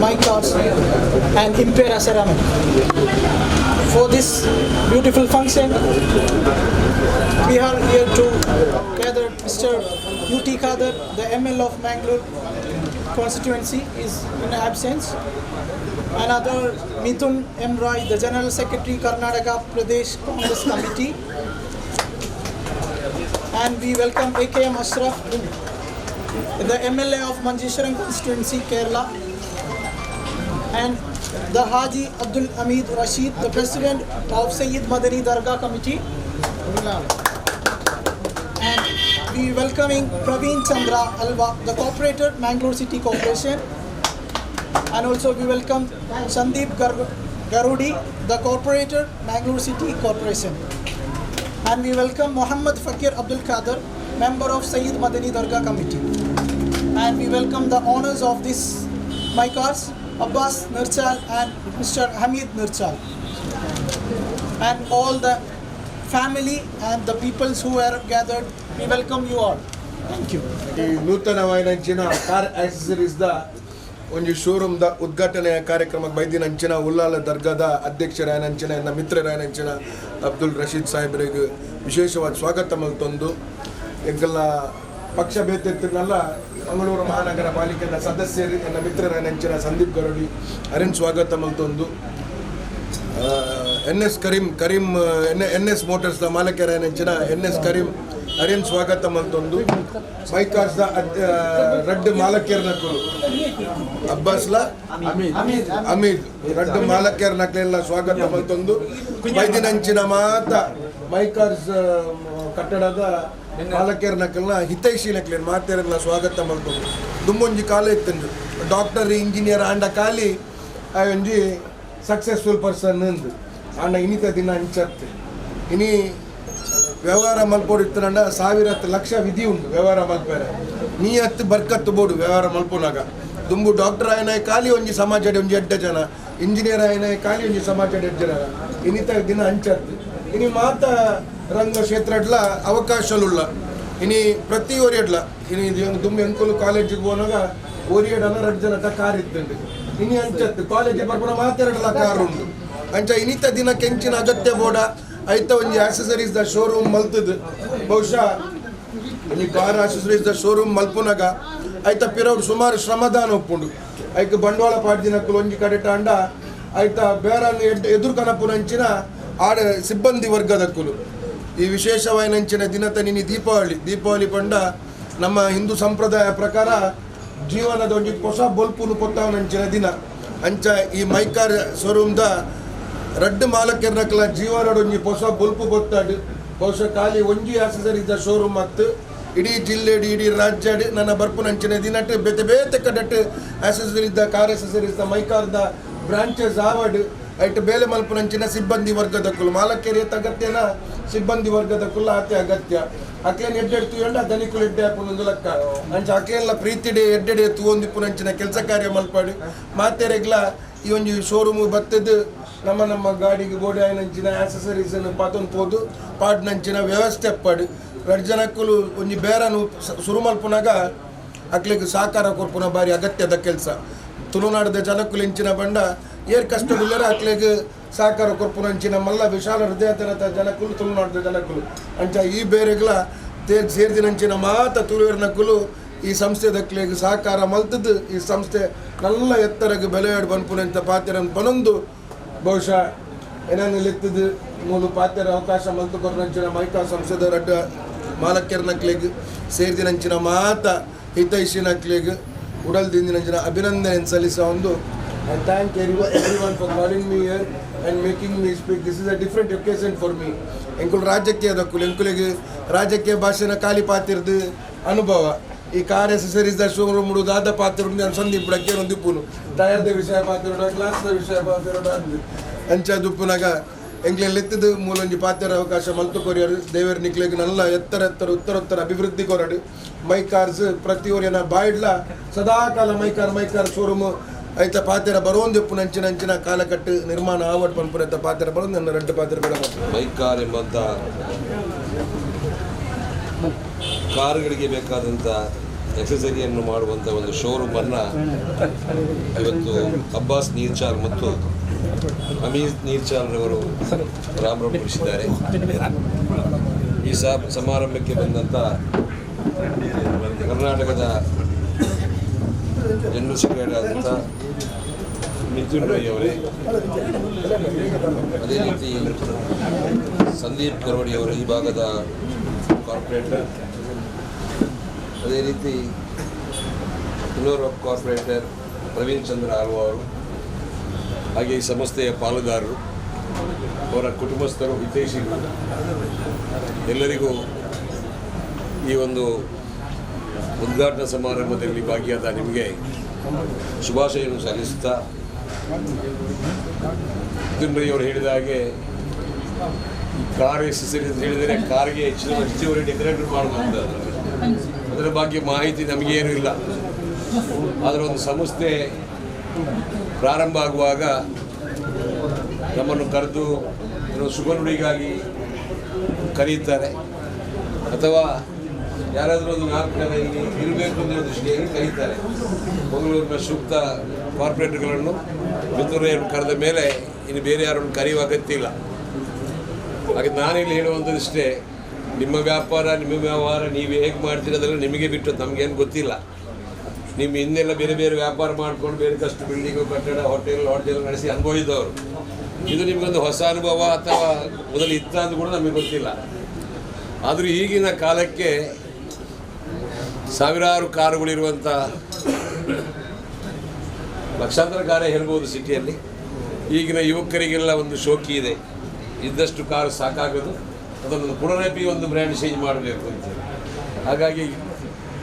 my cars and Impera ceramic. For this beautiful function, we are here to gather Mr. U.T. Khadar, the ML of Mangalore constituency, is in absence. Another Mithun M. Roy, the General Secretary, Karnataka Pradesh Congress Committee. And we welcome A.K.M. Ashraf, the MLA of Manjeshwaram constituency, Kerala. And the Haji Abdul Hamid Rashid, the President of Sayyid Madani Dargah Committee. And we welcoming Praveen Chandra Alva, the Corporator, Mangalore City Corporation. And also we welcome Sandeep Garudi, the Corporator, Mangalore City Corporation. And we welcome Muhammad Fakir Abdul Qadir, member of Sayyid Madani Dargah Committee. And we welcome the owners of this my cars, Abbas Nirchal and Mr. Hamid Nirchal. And all the family and the peoples who are gathered, we welcome you all. Thank you. ನೂತನವಾದ car accessories ದ ಒಂದು showroom ದ ಉದ್ಘಾಟನೆಯ ಕಾರ್ಯಕ್ರಮಕ್ಕೆ ಬೈದಿನಂಚಿನ ಉಲ್ಲಾಲ ದರ್ಗಾದ ಅಧ್ಯಕ್ಷರಾಯನಂಚಿನ ನನ್ನ ಮಿತ್ರರಾಯನಂಚಿನ ಅಬ್ದುಲ್ ರಶೀದ್ ಸಾಹೇಬರಿಗೆ ವಿಶೇಷವಾದ ಸ್ವಾಗತ ಮಲ್ತೊಂದು ಎಂಕಲ್ಲ ಪಕ್ಷ ಭೇದೆಲ್ಲ ಮಂಗಳೂರು ಮಹಾನಗರ ಪಾಲಿಕೆಯ ಸದಸ್ಯರು ನನ್ನ ಮಿತ್ರರಾಯನಂಚಿನ ಸಂದೀಪ್ ಗರಡಿ ಅರಿನ್ ಸ್ವಾಗತ ಮಲ್ತೊಂದು NS ಕರೀಂ NS ಮೋಟರ್ಸ್ ದ ಮಾಲಕರಾಯನಂಚಿನ NS ಕರೀಂ ಅರಿನ್ ಸ್ವಾಗತ ಮಲ್ತೊಂದು ಮೈಕಾರ್ಸ್ ದ ರಡ್ಡ್ ಮಾಲಕರ್ನಕಲು ಅಬ್ಬಾಸ್ಲ ಅಮೀದ್ ರಡ್ಡ್ ಮಾಲಕರ್ನಕಲೆಲ್ಲ ಸ್ವಾಗತ ಮಲ್ತೊಂದು ಬೈದಿನಂಚಿನ ಮಾತ ಮೈಕಾರ್ಸ್ ಕಟ್ಟಡದ ಮಾಲಕರ್ನಕಲ್ನ ಹಿತೈಷಿನಕ್ಲೇನು ಮಾತೇರನ್ನ ಸ್ವಾಗತ ಮಲ್ತೊಂದು ದುಮ್ಮೊಂಜಿ ಕಾಲ ಇತ್ತಂದು ಡಾಕ್ಟರ್ ಇಂಜಿನಿಯರ್ ಆಂಡ ಕಾಲಿ ಒಂಜಿ ಸಕ್ಸಸ್ಫುಲ್ ಪರ್ಸನ್ ಅಂದು ಆಂಡ ಇನಿತ ದಿನ ಅಂಚತ್ತೆ ಇನಿ ವ್ಯವಹಾರ ಮಲ್ಪೋಡಿತ್ತಂಡ 1000 ಲಕ್ಷ ವಿಧಿ ಉಂಟು ವ್ಯವಹಾರ ಮಲ್ಪೇರೆ ನೀ ಹತ್ತು ಬರ್ಕತ್ತು ಬೋಡು ವ್ಯವಹಾರ ಮಲ್ಪೋನಾಗ ದುಂಬು ಡಾಕ್ಟರ್ ಆಯನ ಖಾಲಿ ಒಂಜಿ ಸಮಾಜದ ಒಂಜಿ 8 ಜನ ಇಂಜಿನಿಯರ್ ಆಯನ ಖಾಲಿ ಒಂಜಿ ಸಮಾಜದ 8 ಜನ ಇನಿತ ದಿನ ಅಂಚತ್ತು ಇನಿ ಮಾತ ರಂಗ ಕ್ಷೇತ್ರಡ್ಲ ಅವಕಾಶಲುಳ್ಳ ಇನಿ ಪ್ರತಿ ಓರಿಯಡ್ಲ ಇನಿ ದುಂಬು ಎಂಕುಲು ಕಾಲೇಜಿಗೆ ಹೋನಾಗ ಓರಿಯಡನ 2 ಜನ ಕಾರ್ ಇತ್ತಂಡು ಇನಿ ಅಂಚತ್ತು ಕಾಲೇಜಿಗೆ ಬರ್ಕೊಂಡು ಮಾತಾಡಲ್ಲ ಕಾರ್ ಉಂಟು ಅಂಚ ಇನಿತ ದಿನ ಕೆಂಚಿನ ಅಗತ್ಯ ಬೋಡ ಐತ ಒಂಜಿ ಆಕ್ಸೆಸರೀಸ್ ದ ಶೋರೂಮ್ ಮಲ್ತದು ಬಹುಶಃ ಈ ಕಾರ್ ಆಕ್ಸೆಸರೀಸ್ ದ ಶೋರೂಮ್ ಮಲ್ಪುನಾಗ ಐತ ಪಿರವ್ರು ಸುಮಾರು ಶ್ರಮದಾನ ಒಪ್ಪುಂಡು ಐಕ್ ಬಂಡವಾಳ ಪಾಡ್ದಿನಕ್ಕಲು ಒಂಜಿ ಕಡೆ ತಾಂಡ ಐತ ಬೇರನ್ನು ಎದುರು ಕನಪುನಂಚಿನ ಆಡ ಸಿಬ್ಬಂದಿ ವರ್ಗದಕ್ಕಲು ಈ ವಿಶೇಷವಾಯಿನಂಚಿನ ದಿನತ ನಿನಿ ದೀಪಾವಳಿ ಪಂಡ ನಮ್ಮ ಹಿಂದೂ ಸಂಪ್ರದಾಯ ಪ್ರಕಾರ ಜೀವನದ ಒಂಜಿ ಹೊಸ ಬಲ್ಪುನು ಕೊತ್ತವನಂಚಿನ ದಿನ ಅಂಚ ಈ ಮೈಕಾರ್ ಶೋರೂಮ್ದ ರಡ್ಡ್ ಮಾಲಕರ್ನಕಲ ಜೀವನದ ಒಂಜಿ ಹೊಸ ಬಲ್ಪು ಗೊತ್ತಾಡು ಬಹುಶಃ ಖಾಲಿ ಒಂಜಿ ಆಕ್ಸೆಸರೀಸ್ ಶೋರೂಮ್ ಮತ್ತು ಇಡೀ ಜಿಲ್ಲೆ ಇಡೀ ರಾಜ್ಯ ನನ್ನ ಬರ್ಪುನಂಚಿನ ದಿನಟ್ಟು ಬೇತೆ ಕಡಟ್ಟು ಆಕ್ಸೆಸರೀಸ್ ದ ಕಾರ್ ಆಕ್ಸೆಸರೀಸ್ ದ ಮೈಕಾರ್ದ ಬ್ರಾಂಚಸ್ ಆವಡ್ ಐಟ್ ಬೇಲೆ ಮಲ್ಪುನಂಚಿನ ಸಿಬ್ಬಂದಿ ವರ್ಗದಕ್ಕಲು ಮಾಲಕೇರಿಯತ್ ಅಗತ್ಯನ ಸಿಬ್ಬಂದಿ ವರ್ಗದಕ್ಕುಲ್ಲ ಆತೆ ಅಗತ್ಯ ಅಕ್ಲೇನು ಎಡ್ಡೆಡ್ತು ಎಂಡ ಧನಿಕುಲು ಎಡ್ಡೆ ಹಾಕೊಂಡು ಲೆಕ್ಕ ಅಂಚ ಅಕ್ಲೆಲ್ಲ ಪ್ರೀತಿಡೆ ಎಡ್ಡೆಡೆ ತೂವೊಂದಿಪ್ಪುನಂಚಿನ ಕೆಲಸ ಕಾರ್ಯ ಮಲ್ಪಾಡು ಮಾತೆರೆಗ್ಲ ಈ ಒಂಜಿ ಶೋರೂಮು ಬತ್ತದು ನಮ್ಮ ಗಾಡಿಗೆ ಗೋಡೆ ಆಯ್ನಂಚಿನ ಆಕ್ಸೆಸರೀಸ್ ಪಾತೊಂದು ಪೋದು ಪಾಡ್ನಂಚಿನ ವ್ಯವಸ್ಥೆ ಅಪ್ಪಾಡು 2 ಜನಕ್ಕೂ ಒಂಜಿ ಬೇರನು ಶುರು ಮಲ್ಪುನಾಗ ಅಕ್ಲಿಗೆ ಸಹಕಾರ ಕೊರ್ಪುನ ಬಾರಿ ಅಗತ್ಯದ ಕೆಲಸ ತುಳುನಾಡದ ಜನಕ್ಕೂ ಇಂಚಿನ ಬಂಡ ಏರ್ ಕಷ್ಟದುಲ್ಲರ ಅಕ್ಲಿಗೆ ಸಹಕಾರ ಕೊರ್ಪುನಂಚಿನ ಮಲ್ಲ ವಿಶಾಲ ಹೃದಯತನದ ಜನಕ್ಕೂ ತುಳುನಾಡದ ಜನಕ್ಕೂ ಅಂಚ ಈ ಬೇರೆಗ್ಲ ಸೇರ್ದಿನಂಚಿನ ಮಾತ ತುಳುವಿನಕ್ಕೂ ಈ ಸಂಸ್ಥೆದಕ್ಲಿಗೆ ಸಹಕಾರ ಮಲ್ತದ್ದು ಈ ಸಂಸ್ಥೆ ನಲ್ಲ ಎತ್ತರಗೆ ಬೆಲೆಯಾಡು ಬನ್ಪುನಂತ ಪಾತ್ರೆಯನ್ನು ಪನೊಂದು ಬಹುಶಃ ಏನೇನು ಲೆತ್ತದು ಮೂಲು ಪಾತ್ರೆ ಅವಕಾಶ ಮಲ್ತು ಕೊರ್ನಂಚಿನ ಮೈಕಾ ಸಂಸ್ಥೆದ ರಡ್ಡ ಮಾಲಕ್ಯರ್ನಕ್ಲಿಗೆ ಸೇರ್ದಿನಂಚಿನ ಮಾತ ಹಿತೈಷಿನಕ್ಲಿಗೆ ಉಡಲ್ದಿಂದಿನಂಚಿನ ಅಭಿನಂದನೆ ಸಲ್ಲಿಸ ಒಂದು I thank everyone for calling me here and making me speak. This is a different occasion for me. ಎಂಕುಲು ರಾಜಕೀಯದಕ್ಕೂ ಎಂಕುಲಿಗೆ ರಾಜಕೀಯ ಭಾಷೆನ ಖಾಲಿ ಪಾತಿರ್ದು ಅನುಭವ ಈ ಕಾರ್ ಆಕ್ಸೆಸರೀಸ್ ಶೋರೂಮ್ ದಾದ ಪಾತ್ರ ಸಂದೀಪ್ ಬಿಡಕ್ಕೆ ಒಂದು ದಿಪ್ಪುನು ಟಯರ್ದ ವಿಷಯ ಪಾತ್ರ ಗ್ಲಾಸ್ದ ವಿಷಯ ಪಾತ್ರ ಅಂಚದುಪ್ಪುನಾಗ ಎಂಕ್ಲೆನ್ ಎತ್ತದು ಮೂಲೊಂಜಿ ಪಾತ್ರ ಅವಕಾಶ ಮಲ್ತು ಕೊರಿಯರು ದೇವರ ನಿಕ್ಲೆಗೆ ನಲ್ಲ ಎತ್ತರ ಉತ್ತರೋತ್ತರ ಅಭಿವೃದ್ಧಿ ಕೊರಡು ಮೈಕಾರ್ಸ್ ಪ್ರತಿ ಓರಿಯನ ಬಾಯ್ಡ್ಲ ಸದಾಕಾಲ ಮೈಕಾರ್ ಶೋರೂಮ್ ಐತ ಪಾತ್ರ ಬರೋಂದಿಪ್ಪು ನಂಚಿನ ಕಾಲಕಟ್ಟು ನಿರ್ಮಾಣ ಆವಟ್ ಪನ್ಪುರ ಪಾತ್ರ ಬರೋದು ನನ್ನ 2 ಪಾತ್ರಗಳ ಮೈಕಾರ್ ಎಂಬಂಥ ಕಾರುಗಳಿಗೆ ಬೇಕಾದಂಥ ಎಕ್ಸೆಸರಿಯನ್ನು ಮಾಡುವಂಥ ಒಂದು ಶೋರೂಮನ್ನು ಇವತ್ತು ಅಬ್ಬಾಸ್ ನೀರ್ಚಾಲ್ ಮತ್ತು ಹಮೀದ್ ನೀರ್ಚಾಲ್ರವರು ಪ್ರಾರಂಭಗೊಳಿಸಿದ್ದಾರೆ. ಈ ಸಮಾರಂಭಕ್ಕೆ ಬಂದಂಥ ಕರ್ನಾಟಕದ ಜನರಲ್ ಸೆಕ್ರೆಟರಿ ಆದಂಥ ಮಿಥುನ್ ರೈ ಅವರೇ, ಅದೇ ರೀತಿ ಸಂದೀಪ್ ಗರೋಡಿ ಅವರು ಈ ಭಾಗದ ಕಾರ್ಪೊರೇಟರ್, ಅದೇ ರೀತಿ ಇನ್ನೋರ್ವ ಕಾರ್ಪೊರೇಟರ್ ಪ್ರವೀಣ್ ಚಂದ್ರ ಆಳ್ವ ಅವರು, ಹಾಗೆ ಈ ಸಂಸ್ಥೆಯ ಪಾಲುದಾರರು, ಅವರ ಕುಟುಂಬಸ್ಥರು, ಹಿತೈಷಿಗಳು ಎಲ್ಲರಿಗೂ ಈ ಒಂದು ಉದ್ಘಾಟನಾ ಸಮಾರಂಭದಲ್ಲಿ ಭಾಗಿಯಾದ ನಿಮಗೆ ಶುಭಾಶಯವನ್ನು ಸಲ್ಲಿಸುತ್ತಾ, ಮಿಥುನ್ ರೈ ಅವರು ಹೇಳಿದ ಹಾಗೆ ಈ ಕಾರ್ ಎಕ್ಸೆಸರೀಸ್ ಅಂತ ಹೇಳಿದರೆ ಕಾರ್ಗೆ ಹೆಚ್ಚುವರಿ ಡೆಕೋರೇಟ್ ಮಾಡುವಂಥದ್ದು, ಅದರ ಬಗ್ಗೆ ಮಾಹಿತಿ ನಮಗೇನೂ ಇಲ್ಲ. ಆದರೆ ಒಂದು ಸಂಸ್ಥೆ ಪ್ರಾರಂಭ ಆಗುವಾಗ ನಮ್ಮನ್ನು ಕರೆದು ಶುಭ ನುಡಿಗಾಗಿ ಕರೆಯುತ್ತಾರೆ, ಅಥವಾ ಯಾರಾದರೂ ಒಂದು 4 ಜನ ಇಲ್ಲಿ ಇರಬೇಕು ಅನ್ನೋ ದೃಷ್ಟಿಯಾಗಿ ಕರೀತಾರೆ. ಮಂಗಳೂರಿನ ಸೂಕ್ತ ಕಾರ್ಪೊರೇಟ್ಗಳನ್ನು ಮಿಥುನ್ ರೈ ಕರೆದ ಮೇಲೆ ಇನ್ನು ಬೇರೆ ಯಾರನ್ನು ಕರೆಯುವ ಅಗತ್ಯ ಇಲ್ಲ. ಹಾಗೆ ನಾನಿಲ್ಲಿ ಹೇಳುವಂಥದ್ದಿಷ್ಟೇ, ನಿಮ್ಮ ವ್ಯಾಪಾರ, ನಿಮ್ಮ ವ್ಯವಹಾರ ನೀವು ಹೇಗೆ ಮಾಡ್ತೀರ ಅದೆಲ್ಲ ನಿಮಗೆ ಬಿಟ್ಟು, ನಮಗೇನು ಗೊತ್ತಿಲ್ಲ. ನಿಮ್ಮ ಹಿಂದೆಲ್ಲ ಬೇರೆ ಬೇರೆ ವ್ಯಾಪಾರ ಮಾಡ್ಕೊಂಡು ಬೇರೆದಷ್ಟು ಬಿಲ್ಡಿಂಗು, ಕಟ್ಟಡ, ಹೋಟೆಲ್ ನಡೆಸಿ ಅನುಭವಿಸಿದವರು. ಇದು ನಿಮಗೊಂದು ಹೊಸ ಅನುಭವ ಅಥವಾ ಮೊದಲು ಇತ್ತ ಅಂತ ಕೂಡ ನಮಗೆ ಗೊತ್ತಿಲ್ಲ. ಆದರೂ ಈಗಿನ ಕಾಲಕ್ಕೆ ಸಾವಿರಾರು ಕಾರುಗಳಿರುವಂಥ ಲಕ್ಷಾಂತರ ಕಾರೇ ಹೇಳ್ಬೋದು ಸಿಟಿಯಲ್ಲಿ. ಈಗಿನ ಯುವಕರಿಗೆಲ್ಲ ಒಂದು ಶೋಕಿ ಇದೆ, ಇದ್ದಷ್ಟು ಕಾರು ಸಾಕಾಗೋದು, ಅದನ್ನು ಪುನರಪಿ ಒಂದು ಬ್ರ್ಯಾಂಡ್ ಚೇಂಜ್ ಮಾಡಬೇಕು ಅಂತ. ಹಾಗಾಗಿ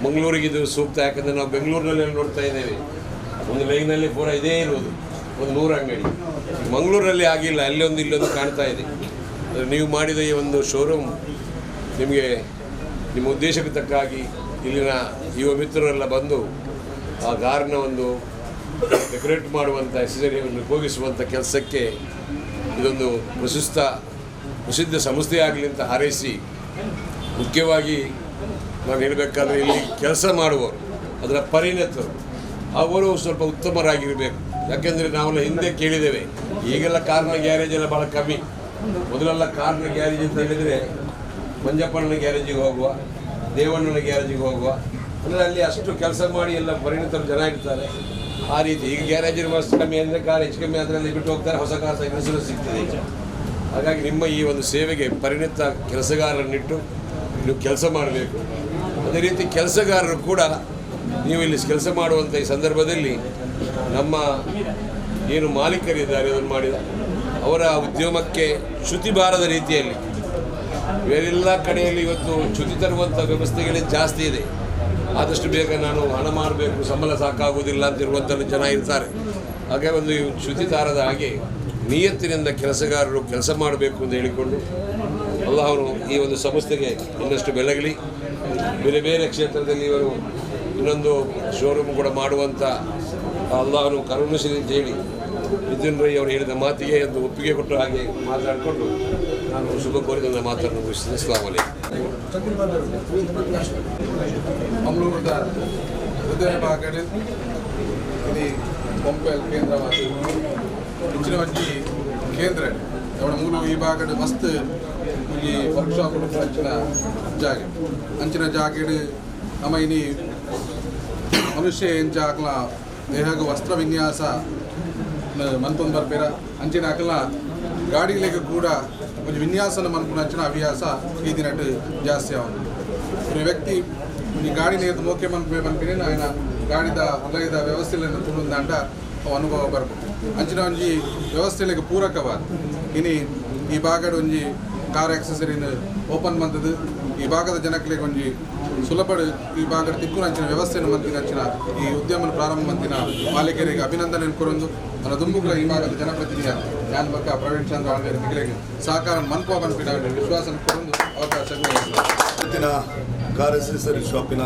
ಮಂಗಳೂರಿಗೆ ಇದು ಸೂಕ್ತ. ಯಾಕಂದರೆ ನಾವು ಬೆಂಗಳೂರಿನಲ್ಲಿ ನೋಡ್ತಾ ಇದ್ದೇವೆ, ಒಂದು ಲೈನಲ್ಲಿ ಪೂರ ಇದೇ ಇರೋದು, ಒಂದು 100 ಅಂಗಡಿ. ಮಂಗಳೂರಲ್ಲಿ ಆಗಿಲ್ಲ, ಅಲ್ಲೊಂದು ಇಲ್ಲೊಂದು ಕಾಣ್ತಾ ಇದೆ. ನೀವು ಮಾಡಿದ ಈ ಒಂದು ಶೋರೂಮ್ ನಿಮಗೆ ನಿಮ್ಮ ಉದ್ದೇಶಕ್ಕೆ ತಕ್ಕ ಹಾಗೆ ಇಲ್ಲಿನ ಯುವ ಮಿತ್ರರೆಲ್ಲ ಬಂದು ಆ ಕಾರಿನ ಒಂದು ಡೆಕೋರೇಟ್ ಮಾಡುವಂಥ ಎಕ್ಸೆಸರಿಯನ್ನು ಉಪಯೋಗಿಸುವಂಥ ಕೆಲಸಕ್ಕೆ ಇದೊಂದು ಪ್ರಸಿದ್ಧ ಸಂಸ್ಥೆಯಾಗಲಿ ಅಂತ ಹಾರೈಸಿ, ಮುಖ್ಯವಾಗಿ ನಾನು ಹೇಳಬೇಕಾದ್ರೆ ಇಲ್ಲಿ ಕೆಲಸ ಮಾಡುವವರು, ಅದರ ಪರಿಣತರು, ಅವರು ಸ್ವಲ್ಪ ಉತ್ತಮರಾಗಿರಬೇಕು. ಯಾಕೆಂದರೆ ನಾವೆಲ್ಲ ಹಿಂದೆ ಕೇಳಿದ್ದೇವೆ, ಈಗೆಲ್ಲ ಕಾರ್ನ ಗ್ಯಾರೇಜ್ ಎಲ್ಲ ಭಾಳ ಕಮ್ಮಿ. ಮೊದಲೆಲ್ಲ ಕಾರ್ನ ಗ್ಯಾರೇಜ್ ಅಂತ ಹೇಳಿದರೆ ಮಂಜಪ್ಪಣ್ಣನ ಗ್ಯಾರೇಜಿಗೆ ಹೋಗುವ, ದೇವಣ್ಣನ ಗ್ಯಾರೇಜಿಗೆ ಹೋಗುವ, ಅಂದರೆ ಅಲ್ಲಿ ಅಷ್ಟು ಕೆಲಸ ಮಾಡಿ ಎಲ್ಲ ಪರಿಣಿತರು ಜನ ಇರ್ತಾರೆ. ಆ ರೀತಿ ಈಗ ಗ್ಯಾರೇಜಿನ ವಸ್ತು ಕಮ್ಮಿ ಅಂದರೆ ಕಾರ್ ಹೆಚ್ಚು ಕಮ್ಮಿ ಅದರಲ್ಲಿ ಬಿಟ್ಟು ಹೋಗ್ತಾರೆ, ಹೊಸ ಕಾರ್ ಇನ್ಸೂರೆನ್ಸ್ ಸಿಗ್ತದೆ ಈಗ. ಹಾಗಾಗಿ ನಿಮ್ಮ ಈ ಒಂದು ಸೇವೆಗೆ ಪರಿಣಿತ ಕೆಲಸಗಾರರನ್ನಿಟ್ಟು ನೀವು ಕೆಲಸ ಮಾಡಬೇಕು. ಅದೇ ರೀತಿ ಕೆಲಸಗಾರರು ಕೂಡ ನೀವು ಇಲ್ಲಿ ಕೆಲಸ ಮಾಡುವಂಥ ಈ ಸಂದರ್ಭದಲ್ಲಿ ನಮ್ಮ ಏನು ಮಾಲೀಕರಿದ್ದಾರೆ ಅದನ್ನು ಮಾಡಿದ ಅವರ ಉದ್ಯಮಕ್ಕೆ ಚ್ಯುತಿ ಬಾರದ ರೀತಿಯಲ್ಲಿ, ಬೇರೆಲ್ಲ ಕಡೆಯಲ್ಲಿ ಇವತ್ತು ಚ್ಯುತಿ ತರುವಂಥ ವ್ಯವಸ್ಥೆಗಳೇ ಜಾಸ್ತಿ ಇದೆ. ಆದಷ್ಟು ಬೇಗ ನಾನು ಹಣ ಮಾಡಬೇಕು, ಸಂಬಳ ಸಾಕಾಗುವುದಿಲ್ಲ ಅಂತಿರುವಂಥ ಜನ ಇರ್ತಾರೆ. ಹಾಗೆ ಒಂದು ಚ್ಯುತಿ ತಾರದ ಹಾಗೆ ನಿಯತ್ತಿನಿಂದ ಕೆಲಸಗಾರರು ಕೆಲಸ ಮಾಡಬೇಕು ಅಂತ ಹೇಳಿಕೊಂಡು ಅಲ್ಲಾಹನು ಈ ಒಂದು ಸಂಸ್ಥೆಗೆ ಇನ್ನಷ್ಟು ಬೆಳಗಲಿ. ಬೇರೆ ಬೇರೆ ಕ್ಷೇತ್ರದಲ್ಲಿ ಇವರು ಇನ್ನೊಂದು ಶೋರೂಮ್ ಕೂಡ ಮಾಡುವಂಥ ಅಲ್ಲಾಹನು ಕರುಣಿಸಲಿ ಅಂತ ಹೇಳಿ ಮಿಥುನ್ ರೈ ಅವರು ಹೇಳಿದ ಮಾತಿಗೆ ಒಂದು ಒಪ್ಪಿಗೆ ಕೊಟ್ಟ ಹಾಗೆ ಮಾತಾಡಿಕೊಂಡು ನಾನು ಶುಭ ಕೋರಿ ನನ್ನ ಮಾತನ್ನು ಮುಗಿಸ್ತೇನೆ. ಅಸ್ಸಲಾಮು ಅಲೈಕುಂ. ಅಮೃತ ಹೃದಯ ಭಾಗದಲ್ಲಿ ఇది ಪಂಪ್ವೆಲ್ ಕೇಂದ್ರವಾಗಿ ಹೆಚ್ಚಿನ ಒಂಜಿ ಕೇಂದ್ರ ಅವನ ಮೂಲ ಈ ಭಾಗದ ಮಸ್ತ್ ಈ ವರ್ಕ್ಶಾಪ್ ಅಂಚಿನ ಜಾಗೆಡ್ ನಮ್ಮ ಇನಿ ಮನುಷ್ಯ ಎಂಚ ಆಕಲ ದೇಹಗ ವಸ್ತ್ರ ವಿನ್ಯಾಸ ಮಂತೊಂದು ಬರ್ಬೇರ ಅಂಚಿನ ಆಕಲ ಗಾಡಿಗಳಿಗೆ ಕೂಡ ಒಂದು ವಿನ್ಯಾಸನ ಮನ್ಕೊಂಡು ಅಂಚಿನ ಹವ್ಯಾಸ ಈ ದಿನಟ್ಟು ಜಾಸ್ತಿ ಅವನು ಒಂದು ವ್ಯಕ್ತಿ ಈ ಗಾಡಿನ ಎದ್ದು ಮೋಕೆ ಮನ್ಪೇ ఆయన ಗಾಡಿದ ಉಲಯದ ವ್ಯವಸ್ಥೆಯನ್ನು ತುಳುಂದಂಡ ಅನುಭವ ಬರ್ಬೋದು ಅಂಚಿನ ಒಂಜಿ ವ್ಯವಸ್ಥೆಗಳಿಗೆ ಪೂರಕವಾದ ಇನಿ ಈ ಭಾಗದ ಒಂಜಿ ಕಾರ್ ಆಕ್ಸೆಸರಿನ ಓಪನ್ ಮಂತದ್ದು ಈ ಭಾಗದ ಜನಕ್ಕೆ ಒಂಜಿ ಸುಲಭ ಈ ಭಾಗದ ತಿಕ್ಕುನ ಅಂಚಿನ ವ್ಯವಸ್ಥೆಯನ್ನು ಮಂತಿನ ಅಂಚಿನ ಈ ಉದ್ಯಮನ ಪ್ರಾರಂಭ ಮಂತಿನ ಮಾಲೀಕರಿಗೆ ಅಭಿನಂದನೆ ಕೊರೊಂದು ನನ್ನ ದುಂಬುಗಳ ಈ ಭಾಗದ ಜನಪ್ರತಿನಿಧಿಯ ಯಾನ್ ಬಕ್ಕ ಪ್ರವೀಣ್ ಚಂದ್ರ ಆಳ್ವೇರಿಗೆ ಸಹಕಾರ ಮನ್ಪುವ ಮನ್ಪಿನ ವಿಶ್ವಾಸ ಕೊರೊಂದು ಅವಕಾಶ ಇವತ್ತಿನ ಕಾರ್ ಆಕ್ಸೆಸರಿ ಶಾಪಿನ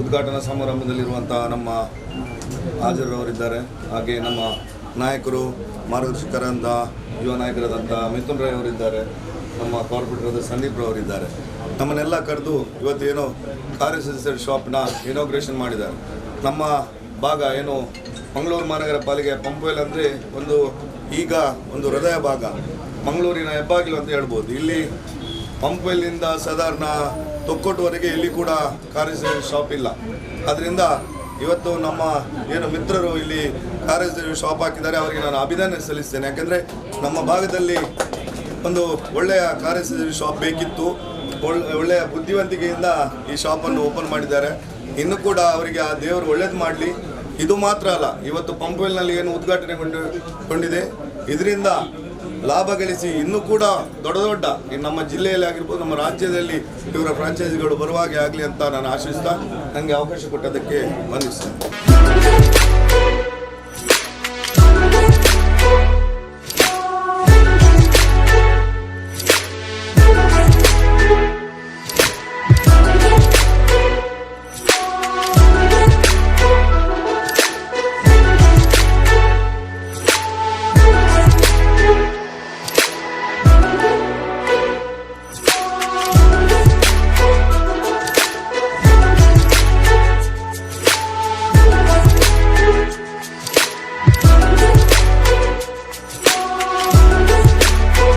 ಉದ್ಘಾಟನಾ ಸಮಾರಂಭದಲ್ಲಿರುವಂಥ ನಮ್ಮ ಹಾಜರವರಿದ್ದಾರೆ. ಹಾಗೆ ನಮ್ಮ ನಾಯಕರು, ಮಾರ್ಗದರ್ಶಕರಂಥ ಯುವ ನಾಯಕರಾದಂಥ ಮಿಥುನ್ ರೈ ಅವರಿದ್ದಾರೆ, ನಮ್ಮ ಕಾರ್ಪೊರೇಟರ್ ಸಂದೀಪ್ ರವರಿದ್ದಾರೆ. ನಮ್ಮನ್ನೆಲ್ಲ ಕರೆದು ಇವತ್ತೇನು ಕಾರ್ ಅಕ್ಸೆಸರಿ ಶಾಪ್ನ ಇನಾಗ್ರೇಷನ್ ಮಾಡಿದ್ದಾರೆ. ನಮ್ಮ ಭಾಗ ಏನು ಮಂಗಳೂರು ಮಹಾನಗರ ಪಾಲಿಕೆ ಪಂಪ್ವೆಲ್ ಅಂದರೆ ಈಗ ಒಂದು ಹೃದಯ ಭಾಗ, ಮಂಗಳೂರಿನ ಹೆಬ್ಬಾಗಿಲು ಅಂತ ಹೇಳ್ಬೋದು. ಇಲ್ಲಿ ಪಂಪ್ವೆಲ್ಲಿಂದ ಸಾಧಾರಣ ತೊಕ್ಕೊಟ್ಟುವರೆಗೆ ಇಲ್ಲಿ ಕೂಡ ಕಾರ್ ಅಕ್ಸೆಸರಿ ಶಾಪ್ ಇಲ್ಲ. ಅದರಿಂದ ಇವತ್ತು ನಮ್ಮ ಏನು ಮಿತ್ರರು ಇಲ್ಲಿ ಕಾರ್ ಅಕ್ಸೆಸರಿ ಶಾಪ್ ಹಾಕಿದ್ದಾರೆ, ಅವರಿಗೆ ನಾನು ಅಭಿನಂದನೆ ಸಲ್ಲಿಸ್ತೇನೆ. ಯಾಕೆಂದರೆ ನಮ್ಮ ಭಾಗದಲ್ಲಿ ಒಂದು ಒಳ್ಳೆಯ ಕಾರ್ ಅಕ್ಸೆಸರಿ ಶಾಪ್ ಬೇಕಿತ್ತು. ಒಳ್ಳೆಯ ಬುದ್ಧಿವಂತಿಕೆಯಿಂದ ಈ ಶಾಪನ್ನು ಓಪನ್ ಮಾಡಿದ್ದಾರೆ. ಇನ್ನೂ ಕೂಡ ಅವರಿಗೆ ಆ ದೇವರು ಒಳ್ಳೇದು ಮಾಡಲಿ. ಇದು ಮಾತ್ರ ಅಲ್ಲ, ಇವತ್ತು ಪಂಪ್ವೆಲ್ನಲ್ಲಿ ಏನು ಉದ್ಘಾಟನೆಗೊಂಡಿದೆ ಇದರಿಂದ ಲಾಭ ಗಳಿಸಿ ಇನ್ನೂ ಕೂಡ ದೊಡ್ಡ ನಮ್ಮ ಜಿಲ್ಲೆಯಲ್ಲಿ ಆಗಿರ್ಬೋದು, ನಮ್ಮ ರಾಜ್ಯದಲ್ಲಿ ಇವರ ಫ್ರಾಂಚೈಸಿಗಳು ಬರುವ ಹಾಗೆ ಆಗಲಿ ಅಂತ ನಾನು ಆಶಿಸ್ತಾ ನನಗೆ ಅವಕಾಶ ಕೊಟ್ಟದಕ್ಕೆ ವಂದಿಸ್ತೇನೆ.